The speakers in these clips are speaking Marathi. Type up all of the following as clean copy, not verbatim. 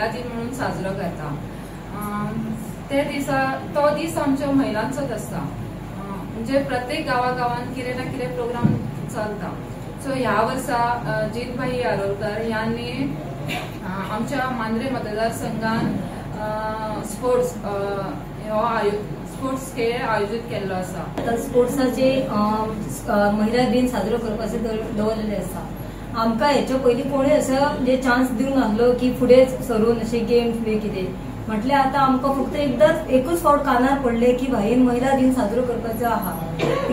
महिला दिन म्हणून साजरो करता। ते दिसा तो दीस आमच्या महिलांचोच आसता। म्हणजे प्रत्येक गावागावान कितें ना कितें प्रोग्राम चलता। सो ह्या वर्सा जितबाई आरोलकर यांनी आमच्या मांद्रे मतदारसंघान स्पोर्ट्स खेळ आयोजित केल्लो आसा। स्पोर्ट्साचे महिला दिन साजरो करपाचे दवरलेले आसा। आमकां हेच्या पयलीं कोणें असो म्हणजे चान्स दिवंक नासलो की फुडें सरून अशे गेम्स बी कितें म्हटल्यार आतां आमकां फक्त एकूच फावट कानार पडले की भाईन महिला दिन साजरो करपाचो आहा।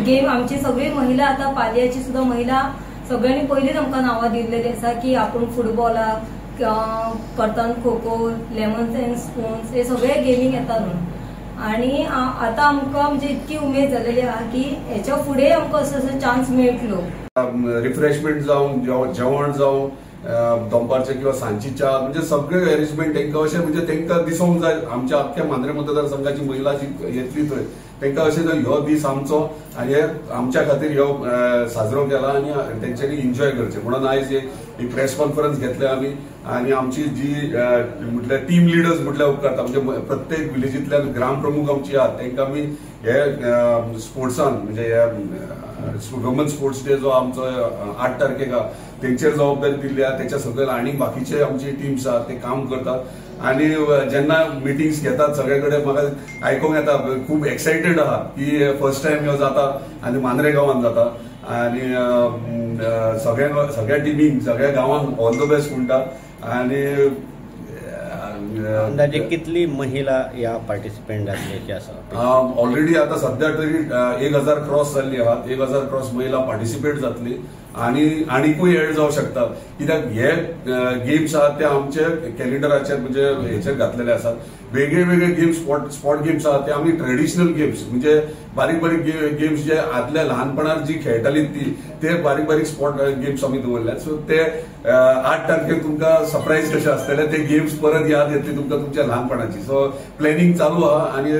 गेम आमची सगळी महिला आतां पालयाची सुद्धा महिला सगळ्यांनी पयलींच आमकां नांवां दिल्लेली आसा की आपूण फुटबॉलाक करतान kho kho, lemons end spoons हे सगळे गेमीक येता म्हणून। आणि आता आमकां म्हणजे इतकी उमेद जालेली आहा की हेच्या फुडें आमकां असो चान्स मेळटलो। रिफ्रेशमेंट जावं, जेवण जावं, दनपारचे किंवा सांजची च्या म्हणजे सगळे अरेंजमेंट तांकां अशें म्हणजे तांकां दिसूंक जाय। आमच्या आख्ख्या मांद्रे मतदारसंघाची महिला जी येतली थंय तांकां अशें हो दीस आमचो आनी हे आमच्या खातीर हो साजरो केला आनी तेंच्यांनी एन्जॉय करचे म्हणून आयज एक प्रेस कॉन्फरन्स घेतले आमी। आनी आमची जी म्हटल्यार टीम लिडर्स म्हटल्यार उपकारता म्हणजे प्रत्येक विलेजींतल्यान ग्राम प्रमुख आमची आहात तांकां आमी हे स्पोर्ट्सान म्हणजे वुमन स्पोर्ट्स डे जो आमचो 8 तारखेक आहा तेंचेर जबाबदारी दिल्ली आहा। तेच्या सकयल आनी बाकीचे आमची टीम्स आहात ते काम करतात आनी जेन्ना मिटिंग्स घेतात सगळे कडेन म्हाका आयकूंक येता खूब एक्सायटेड आहा की फर्स्ट टायम ह्यो जाता आनी मांद्रे गांवांत जाता आनी सगळ्या टीमीक सगळ्या गांवांक ऑल द बेस्ट म्हणटा। आनी अंदाजे कितली महिला या पार्टिसिपेंट जातले आसा? ऑलरेडी आता सध्या तरी 1000 क्रॉस जाल्ली आहात। 1000 क्रॉस महिला पार्टिसिपेट जातली आणि आनीकूय एड जावं शकता कित्याक हे गेम्स आहात ते आमचे कॅलेंडराचेर म्हणजे हेचेर घातलेले आसात। वेगळे वेगळे गेम्स स्पॉट गेम्स आहात ते आमी ट्रेडिशनल गेम्स म्हणजे बारीक बारीक गेम्स जे आदल्या ल्हानपणांत जी खेळटाली ते बारीक बारीक स्पॉट गेम्स आमी दवरल्यात। सो ते 8 तारखेक तुमकां सरप्राईज कशें आसतलें ते गेम्स परत याद येतली तुमकां तुमच्या ल्हानपणाची। सो प्लॅनिंग चालू आहा आनी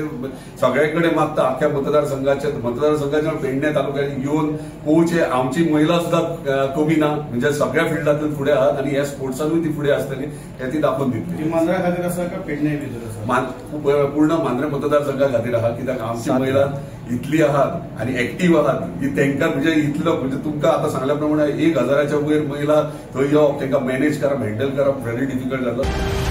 सगळे कडेन मागता आख्ख्या मतदारसंघाच्या पेडणे तालुक्यात येवन पोवचे आमची महिला सुद्धा कमी ना म्हणजे सगळ्या फिल्डांतल्यान फुडें आहात आनी ह्या स्पोर्ट्सानूय ती फुडें आसतली हे ती दाखोवन दितली। मांद्रा खातीर आसा का पेडणे भितर आसा? पूर्ण मांद्रे मतदारसंघा खातीर आहा कित्याक आमची महिला इतली आहात आणि ऍक्टिव्ह आहात की तांकां म्हणजे इतलो म्हणजे तुमकां आता सांगल्या प्रमाणे 1000च्या वयर महिला थंय येवप तांकां मॅनेज करप हँडल करप व्हेरी डिफिकल्ट जाता।